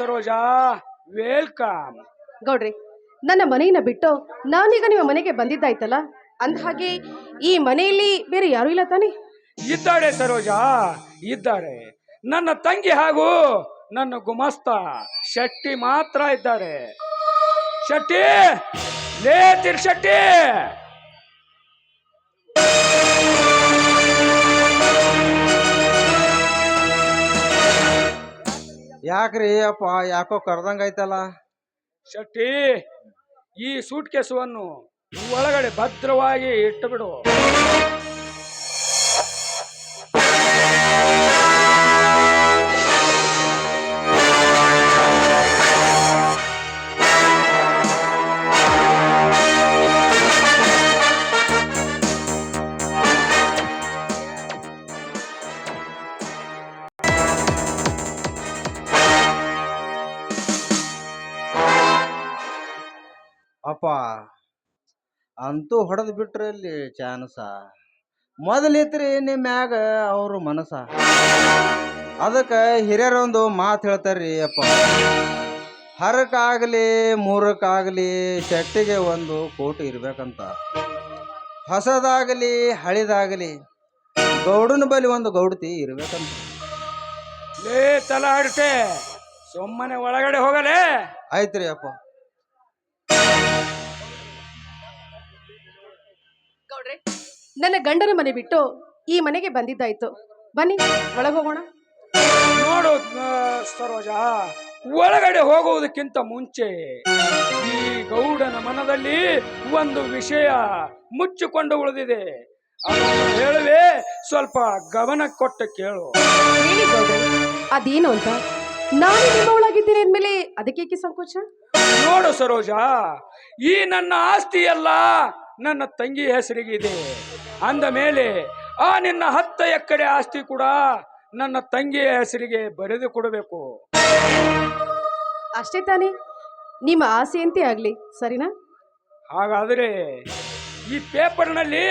Saroja, welcome. ಗೌಡ್ರಿ, ನನ್ನ ಮನೆಯನ್ನ ಬಿಟ್ಟು ನಾನೀಗ ನಿಮ್ಮ ಮನೆಗೆ ಬಂದಿದ್ದಾಯ್ತಲ್ಲ, ಅಂದಹಾಗೆ ಈ ಮನೆಯಲ್ಲಿ ಬೇರೆ ಯಾರು ಇಲ್ಲ ತಾನೆ? ಇದ್ದಾರೆ ಸರೋಜಾ, ಇದ್ದಾರೆ. ನನ್ನ ತಂಗಿ ಹಾಗೂ ನನ್ನ ಗುಮಸ್ತ ಶೆಟ್ಟಿ ಮಾತ್ರ ಇದ್ದಾರೆ. ಶೆಟ್ಟಿ, ಲೇ ತಿರ್ಶೆಟ್ಟಿ, ಯಾಕ್ರಿ ಅಪ್ಪ, ಯಾಕೋ ಕರ್ದಂಗಾಯ್ತಲ್ಲ? ಶೆಟ್ಟಿ, ಈ ಸೂಟ್ ಕೇಸುವನ್ನು ಒಳಗಡೆ ಭದ್ರವಾಗಿ ಇಟ್ಟು ಬಿಡು. ಅಪ್ಪ, ಅಂತೂ ಹೊಡೆದು ಬಿಟ್ರಿ ಇಲ್ಲಿ ಚಾನ್ಸ. ಮೊದಲಿತ್ರಿ ನಿಮ್ಮ್ಯಾಗ ಅವ್ರ ಮನಸ್ಸ. ಅದಕ್ಕೆ ಹಿರಿಯರೊಂದು ಮಾತು ಹೇಳ್ತಾರ್ರಿ ಅಪ್ಪ, ಹರಕ್ಕಾಗಲಿ ಮೂರಕ್ಕಾಗಲಿ ಶೆಟ್ಟಿಗೆ ಒಂದು ಕೋಟಿ ಇರ್ಬೇಕಂತ. ಹೊಸದಾಗಲಿ ಹಳಿದಾಗಲಿ ಗೌಡನ ಬಲಿ ಒಂದು ಗೌಡತಿ ಇರ್ಬೇಕಂತ. ಲೇ ತಲಾಡ್ತೆ, ಸುಮ್ಮನೆ ಒಳಗಡೆ ಹೋಗಲೇ. ಆಯ್ತ್ರಿ ಅಪ್ಪ. ಗೌಡ್ರೆ, ನನ್ನ ಗಂಡನ ಮನೆ ಬಿಟ್ಟು ಈ ಮನೆಗೆ ಬಂದಿದ್ದಾಯ್ತು. ಬನ್ನಿ ಒಳಗೆ ಹೋಗೋಣ. ನೋಡು ಸರೋಜಾ, ಒಳಗಡೆ ಹೋಗುವುದಕ್ಕಿಂತ ಮುಂಚೆ ಈ ಗೌಡನ ಮನದಲ್ಲಿ ಒಂದು ವಿಷಯ ಮುಚ್ಚಿಕೊಂಡು ಉಳಿದಿದೆ. ಅದನ್ನು ಹೇಳುವೆ, ಸ್ವಲ್ಪ ಗಮನ ಕೊಟ್ಟು ಕೇಳು. ಹೇಳಿ ಗೌಡ್ರೆ, ಅದೇನು ಅಂತ. ನಾನು ನಿಮ್ಮ ಒಳಗಿದ್ದೇನೆ ಅಂದ್ಮೇಲೆ ಅದಕ್ಕೇಕೆ ಸಂಕೋಚ? ನೋಡು ಸರೋಜಾ, ಈ ನನ್ನ ಆಸ್ತಿ ಎಲ್ಲ ನನ್ನ ತಂಗಿ ಹೆಸರಿಗಿದೆ. ಅಂದ ಮೇಲೆ ಆ ನಿನ್ನ 10 ಎಕರೆ ಆಸ್ತಿ ಕೂಡ ನನ್ನ ತಂಗಿಯ ಹೆಸರಿಗೆ ಬರೆದು ಕೊಡಬೇಕು. ಅಷ್ಟೇ ತಾನೇ? ನಿಮ್ಮ ಆಸೆಯಂತೆ ಆಗ್ಲಿ, ಸರಿನಾ? ಹಾಗಾದರೆ ಈ ಪೇಪರ್ನಲ್ಲಿ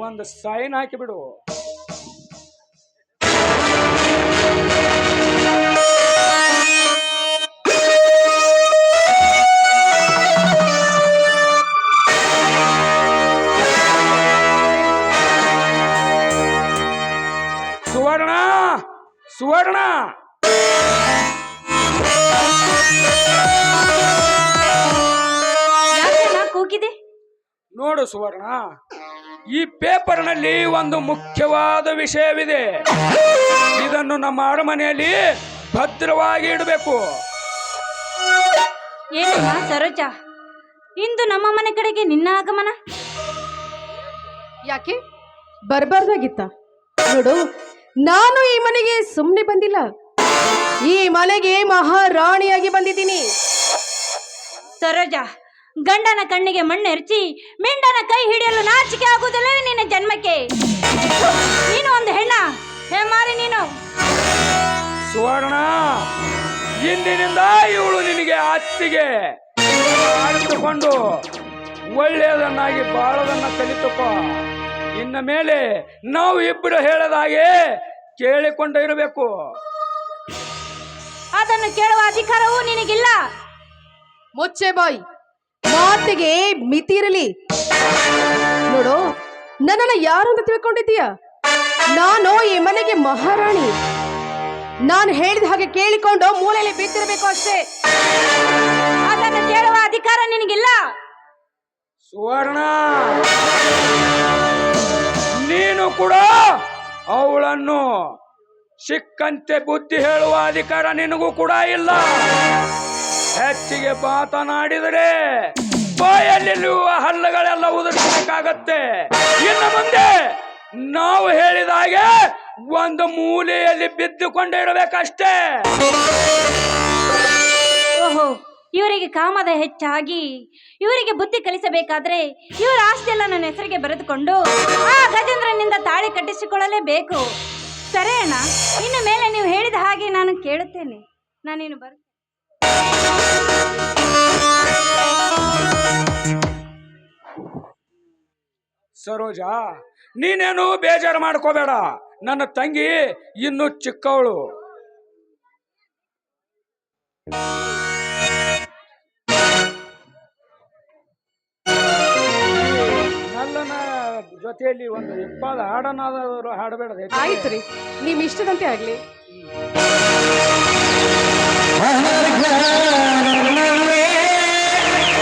ಒಂದು ಸೈನ್ ಹಾಕಿಬಿಡು. ಸುವರ್ಣ, ಸುವರ್ಣ, ಕೂಗಿದೆ. ನೋಡು ಸುವರ್ಣ, ಈ ಪೇಪರ್ನಲ್ಲಿ ಒಂದು ಮುಖ್ಯವಾದ ವಿಷಯವಿದೆ. ಇದನ್ನು ನಮ್ಮ ಅರಮನೆಯಲ್ಲಿ ಭದ್ರವಾಗಿ ಇಡಬೇಕು. ಏನಮ್ಮ ಸರೋಜಾ, ಇಂದು ನಮ್ಮ ಮನೆ ಕಡೆಗೆ ನಿನ್ನ ಆಗಮನ? ಯಾಕೆ ಬರ್ಬಾರ್ದಾಗಿತ್ತ? ನೋಡು, ನಾನು ಈ ಮನೆಗೆ ಸುಮ್ಮನೆ ಬಂದಿಲ್ಲ, ಈ ಮನೆಗೆ ಮಹಾರಾಣಿಯಾಗಿ ಬಂದಿದ್ದೀನಿ. ಸರೋಜಾ, ಗಂಡನ ಕಣ್ಣಿಗೆ ಮಣ್ಣೆರಚಿ ಮಿಂಡನ ಕೈ ಹಿಡಿಯಲು ನಾಚಿಕೆ ಆಗುವುದಿಲ್ಲ ನಿನ್ನ ಜನ್ಮಕ್ಕೆ. ನೀನು ಒಂದು ಹೆಣ್ಣ, ಹೇಮಾರಿ ನೀನು. ಸುವರ್ಣ, ಇಂದಿನಿಂದ ಇವಳು ನಿನಗೆ ಅತ್ತಿಗೆ ಆಡಿಸಿಕೊಂಡು ಒಳ್ಳೆಯದನ್ನಾಗಿ ಬಾಳೋದನ್ನ ಕಲಿತಪ್ಪ. ಇನ್ನ ಮೇಲೆ ನಾವು ಇಬ್ಬರು ಹೇಳದಾಗೆ ಕೇಳಿಕೊಂಡು ಇರಬೇಕು. ಅದನ್ನು ಕೇಳುವ ಅಧಿಕಾರವೂ ನಿನಗಿಲ್ಲ. ಮುಚ್ಚೆ ಬಾಯ್, ಮಾತಿಗೆ ಮಿತಿ ಇರಲಿ. ನೋಡು, ನನ್ನನ್ನು ಯಾರು ಅಂತ ತಿಳ್ಕೊಂಡಿದ್ದೀಯ? ನಾನು ಈ ಮನೆಗೆ ಮಹಾರಾಣಿ. ನಾನು ಹೇಳಿದ ಹಾಗೆ ಕೇಳಿಕೊಂಡು ಮೂಲೆಯಲ್ಲಿ ಬಿದ್ದಿರಬೇಕು ಅಷ್ಟೇ. ಅದನ್ನು ಕೇಳುವ ಅಧಿಕಾರ ನಿನಗಿಲ್ಲ. ಸುವರ್ಣ, ನೀನು ಕೂಡ ಅವಳನ್ನು ಸಿಕ್ಕಂತೆ ಬುದ್ಧಿ ಹೇಳುವ ಅಧಿಕಾರ ನಿನಗೂ ಕೂಡ ಇಲ್ಲ. ಹೆಚ್ಚಿಗೆ ಮಾತನಾಡಿದರೆ ಬಾಯಲ್ಲಿರುವ ಹಲ್ಲುಗಳೆಲ್ಲ ಉದುರಿಸಬೇಕಾಗತ್ತೆ. ಇನ್ನು ಮುಂದೆ ನಾವು ಹೇಳಿದಾಗೆ ಒಂದು ಮೂಲೆಯಲ್ಲಿ ಬಿದ್ದುಕೊಂಡಿರಬೇಕಷ್ಟೇ. ಓಹೋ, ಇವರಿಗೆ ಕಾಮದ ಹೆಚ್ಚಾಗಿ ಇವರಿಗೆ ಬುದ್ಧಿ ಕಲಿಸಬೇಕಾದ್ರೆ ಇವರ ಆಸ್ತಿ ಎಲ್ಲ ನನ್ನ ಹೆಸರಿಗೆ ಬರೆದುಕೊಂಡು ಆ ಗಜೇಂದ್ರನಿಂದ ತಾಳಿ ಕಟ್ಟಿಸಿಕೊಳ್ಳಲೇಬೇಕು. ಸರಿ ಅಣ್ಣ, ಇನ್ನು ಮೇಲೆ ನೀವು ಹೇಳಿದ ಹಾಗೆ ನಾನು ಕೇಳುತ್ತೇನೆ. ನಾನೇನು ಸರೋಜಾ, ನೀನೇನು ಬೇಜಾರು ಮಾಡ್ಕೋಬೇಡ. ನನ್ನ ತಂಗಿ ಇನ್ನು ಚಿಕ್ಕವಳು. ನಲ್ಲನ ಜೊತೆಯಲ್ಲಿ ಒಂದು ಇಪ್ಪಾದ ಹಾಡನಾದರೂ ಹಾಡಬೇಡದೆ. ಆಯ್ತು ರೀ, ನಿಮ್ ಇಷ್ಟದಂತೆ ಆಗ್ಲಿ. ಮಹರ್ಘ